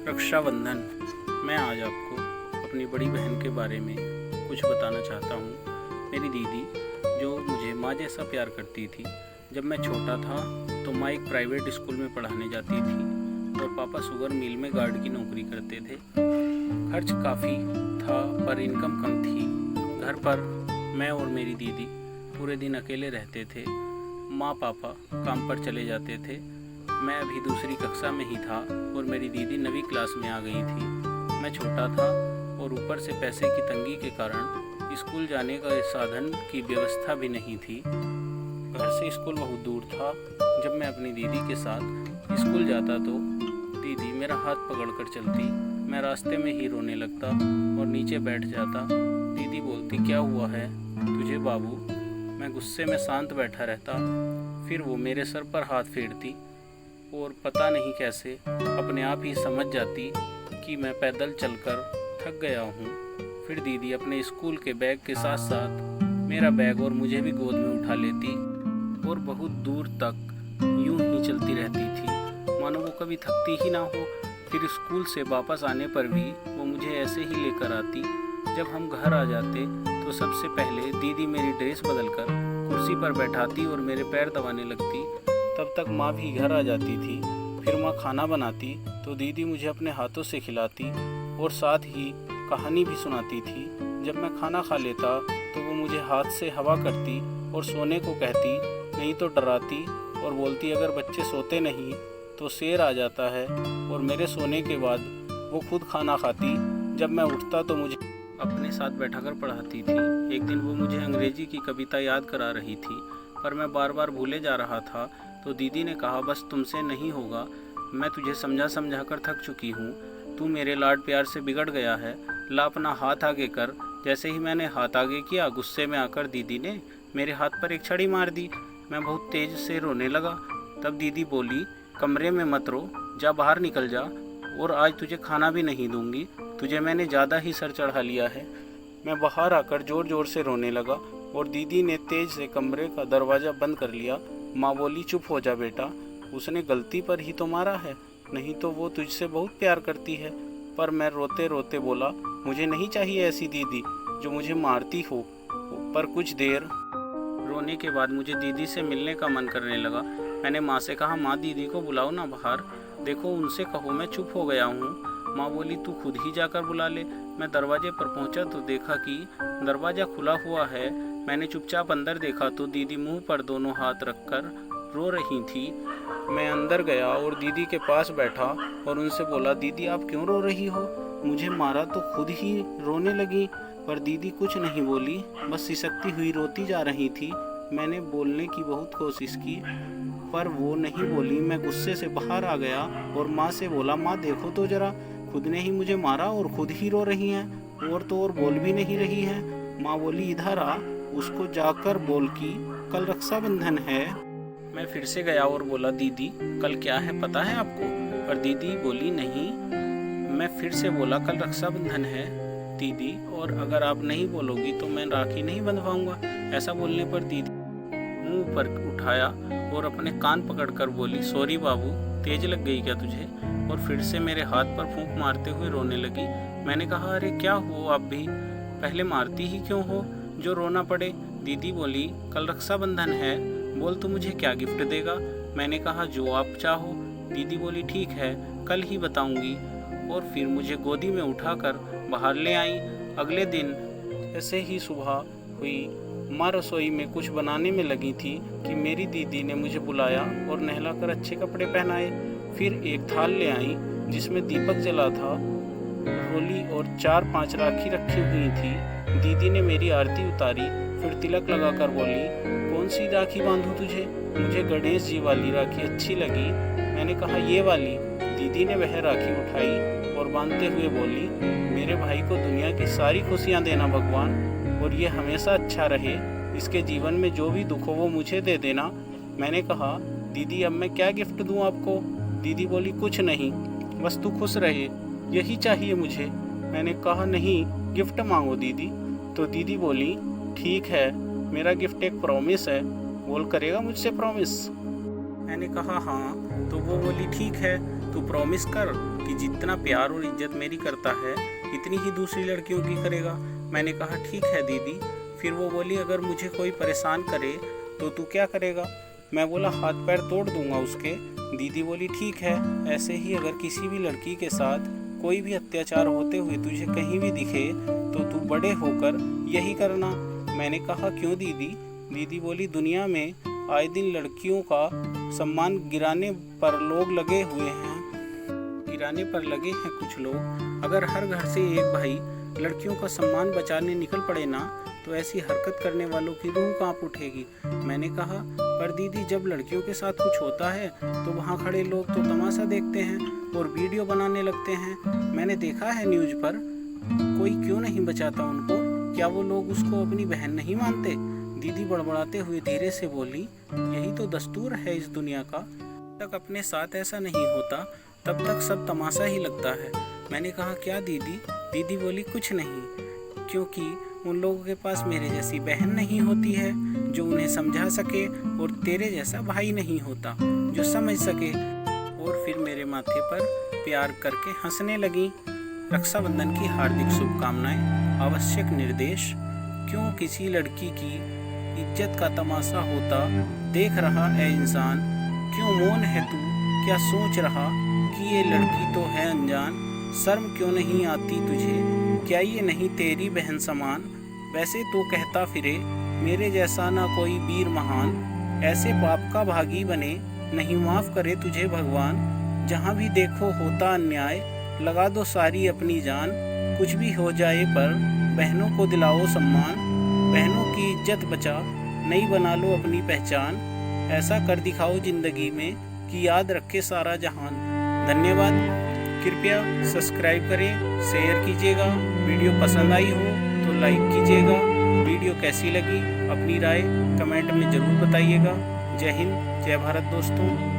रक्षाबंधन। मैं आज आपको अपनी बड़ी बहन के बारे में कुछ बताना चाहता हूँ। मेरी दीदी जो मुझे माँ जैसा प्यार करती थी। जब मैं छोटा था तो माँ एक प्राइवेट स्कूल में पढ़ाने जाती थी और पापा शुगर मिल में गार्ड की नौकरी करते थे। खर्च काफ़ी था पर इनकम कम थी। घर पर मैं और मेरी दीदी पूरे दिन अकेले रहते थे। माँ पापा काम पर चले जाते थे। मैं अभी दूसरी कक्षा में ही था और मेरी दीदी 9वीं क्लास में आ गई थी। मैं छोटा था और ऊपर से पैसे की तंगी के कारण स्कूल जाने का साधन की व्यवस्था भी नहीं थी। घर से स्कूल बहुत दूर था। जब मैं अपनी दीदी के साथ स्कूल जाता तो दीदी मेरा हाथ पकड़कर चलती। मैं रास्ते में ही रोने लगता और नीचे बैठ जाता। दीदी बोलती, क्या हुआ है तुझे बाबू? मैं गुस्से में शांत बैठा रहता। फिर वो मेरे सर पर हाथ फेरती और पता नहीं कैसे अपने आप ही समझ जाती कि मैं पैदल चलकर थक गया हूँ। फिर दीदी अपने स्कूल के बैग के साथ साथ मेरा बैग और मुझे भी गोद में उठा लेती और बहुत दूर तक यूं ही चलती रहती थी, मानो वो कभी थकती ही ना हो। फिर स्कूल से वापस आने पर भी वो मुझे ऐसे ही लेकर आती। जब हम घर आ जाते तो सबसे पहले दीदी मेरी ड्रेस बदलकर कुर्सी पर बैठाती और मेरे पैर दबाने लगती। तब तक माँ भी घर आ जाती थी। फिर माँ खाना बनाती तो दीदी मुझे अपने हाथों से खिलाती और साथ ही कहानी भी सुनाती थी। जब मैं खाना खा लेता तो वो मुझे हाथ से हवा करती और सोने को कहती, नहीं तो डराती और बोलती अगर बच्चे सोते नहीं तो शेर आ जाता है। और मेरे सोने के बाद वो खुद खाना खाती। जब मैं उठता तो मुझे अपने साथ बैठाकर पढ़ाती थी। एक दिन वो मुझे अंग्रेजी की कविता याद करा रही थी पर मैं बार बार भूले जा रहा था। तो दीदी ने कहा, बस तुमसे नहीं होगा, मैं तुझे समझा समझा कर थक चुकी हूँ। तू मेरे लाड प्यार से बिगड़ गया है, ला अपना हाथ आगे कर। जैसे ही मैंने हाथ आगे किया, गुस्से में आकर दीदी ने मेरे हाथ पर एक छड़ी मार दी। मैं बहुत तेज से रोने लगा। तब दीदी बोली, कमरे में मत रो, जा बाहर निकल जा और आज तुझे खाना भी नहीं दूंगी, तुझे मैंने ज़्यादा ही सर चढ़ा लिया है। मैं बाहर आकर ज़ोर ज़ोर से रोने लगा और दीदी ने तेज से कमरे का दरवाज़ा बंद कर लिया। माँ बोली, चुप हो जा बेटा, उसने गलती पर ही तो मारा है, नहीं तो वो तुझसे बहुत प्यार करती है। पर मैं रोते रोते बोला, मुझे नहीं चाहिए ऐसी दीदी जो मुझे मारती हो। पर कुछ देर रोने के बाद मुझे दीदी से मिलने का मन करने लगा। मैंने माँ से कहा, माँ दीदी को बुलाओ ना बाहर, देखो उनसे कहो मैं चुप हो गया हूँ। माँ बोली, तू खुद ही जाकर बुला ले। मैं दरवाजे पर पहुँचा तो देखा कि दरवाज़ा खुला हुआ है। मैंने चुपचाप अंदर देखा तो दीदी मुंह पर दोनों हाथ रखकर रो रही थी। मैं अंदर गया और दीदी के पास बैठा और उनसे बोला, दीदी आप क्यों रो रही हो? मुझे मारा तो खुद ही रोने लगी। पर दीदी कुछ नहीं बोली, बस सिसकती हुई रोती जा रही थी। मैंने बोलने की बहुत कोशिश की पर वो नहीं बोली। मैं गुस्से से बाहर आ गया और माँ से बोला, माँ देखो तो जरा, खुद ने ही मुझे मारा और खुद ही रो रही हैं और तो और बोल भी नहीं रही हैं। माँ बोली, इधर आ, उसको जाकर बोल कि कल रक्षाबंधन है। मैं फिर से गया और बोला, दीदी कल क्या है पता है आपको? पर दीदी बोली, नहीं। मैं फिर से बोला, कल रक्षाबंधन है दीदी, और अगर आप नहीं बोलोगी तो मैं राखी नहीं बंधवाऊंगा। ऐसा बोलने पर दीदी मुंह पर उठाया और अपने कान पकड़कर बोली, सॉरी बाबू, तेज लग गई क्या तुझे? और फिर से मेरे हाथ पर फूंक मारते हुए रोने लगी। मैंने कहा, अरे क्या हो आप भी, पहले मारती ही क्यों हो जो रोना पड़े? दीदी बोली, कल रक्षाबंधन है, बोल तू मुझे क्या गिफ्ट देगा? मैंने कहा, जो आप चाहो। दीदी बोली, ठीक है कल ही बताऊंगी। और फिर मुझे गोदी में उठाकर बाहर ले आई। अगले दिन ऐसे ही सुबह हुई। माँ रसोई में कुछ बनाने में लगी थी कि मेरी दीदी ने मुझे बुलाया और नहलाकर अच्छे कपड़े पहनाए। फिर एक थाल ले आई जिसमें दीपक जला था, होली और 4-5 राखी रखी हुई थी। दीदी ने मेरी आरती उतारी, फिर तिलक लगाकर बोली, कौन सी राखी बांधूं तुझे? मुझे गणेश जी वाली राखी अच्छी लगी। मैंने कहा, ये वाली। दीदी ने वह राखी उठाई और बांधते हुए बोली, मेरे भाई को दुनिया की सारी खुशियाँ देना भगवान, और ये हमेशा अच्छा रहे। इसके जीवन में जो भी दुख हो वो मुझे दे देना। मैंने कहा, दीदी अब मैं क्या गिफ्ट दूँ आपको? दीदी बोली, कुछ नहीं, बस तू खुश रहे, यही चाहिए मुझे। मैंने कहा, नहीं गिफ्ट मांगो दीदी। तो दीदी बोली, ठीक है, मेरा गिफ्ट एक प्रॉमिस है, बोल करेगा मुझसे प्रॉमिस? मैंने कहा, हाँ तो वो बोली ठीक है, तू प्रॉमिस कर कि जितना प्यार और इज्जत मेरी करता है इतनी ही दूसरी लड़कियों की करेगा। मैंने कहा ठीक है दीदी। फिर वो बोली अगर मुझे कोई परेशान करे तो तू क्या करेगा? मैं बोला हाथ पैर तोड़ दूंगा उसके। दीदी बोली ठीक है, ऐसे ही अगर किसी भी लड़की के साथ कोई भी अत्याचार होते हुए तुझे कहीं भी दिखे तो तू बड़े होकर यही करना। मैंने कहा क्यों दीदी? दीदी बोली दुनिया में आए दिन लड़कियों का सम्मान गिराने पर लगे हैं कुछ लोग। अगर हर घर से एक भाई लड़कियों का सम्मान बचाने निकल पड़े ना तो ऐसी हरकत करने वालों की रूह कांप उठेगी। मैंने कहा पर दीदी जब लड़कियों के साथ कुछ होता है तो वहाँ खड़े लोग तो तमाशा देखते हैं और वीडियो बनाने लगते हैं। मैंने देखा है न्यूज़ पर, कोई क्यों नहीं बचाता उनको? क्या वो लोग उसको अपनी बहन नहीं मानते? दीदी बड़बड़ाते हुए धीरे से बोली यही तो दस्तूर है इस दुनिया का। जब तक अपने साथ ऐसा नहीं होता तब तक सब तमाशा ही लगता है। मैंने कहा क्या दीदी? दीदी बोली कुछ नहीं, क्योंकि उन लोगों के पास मेरे जैसी बहन नहीं होती है जो उन्हें समझा सके और तेरे जैसा भाई नहीं होता जो समझ सके। और फिर मेरे माथे पर प्यार करके हंसने लगी। रक्षाबंधन की हार्दिक शुभकामनाएं। आवश्यक निर्देश, क्यों किसी लड़की की इज्जत का तमाशा होता देख रहा है इंसान? क्यों मौन है तू? क्या सोच रहा कि ये लड़की तो है अनजान? शर्म क्यों नहीं आती तुझे? क्या ये नहीं तेरी बहन समान? वैसे तो कहता फिरे मेरे जैसा ना कोई वीर महान। ऐसे पाप का भागी बने नहीं माफ़ करे तुझे भगवान। जहाँ भी देखो होता अन्याय लगा दो सारी अपनी जान। कुछ भी हो जाए पर बहनों को दिलाओ सम्मान। बहनों की इज्जत बचा नहीं बना लो अपनी पहचान। ऐसा कर दिखाओ जिंदगी में कि याद रखे सारा जहान। धन्यवाद। कृपया सब्सक्राइब करें, शेयर कीजिएगा। वीडियो पसंद आई हो तो लाइक कीजिएगा। वीडियो कैसी लगी अपनी राय कमेंट में ज़रूर बताइएगा। जय हिंद, जय भारत दोस्तों।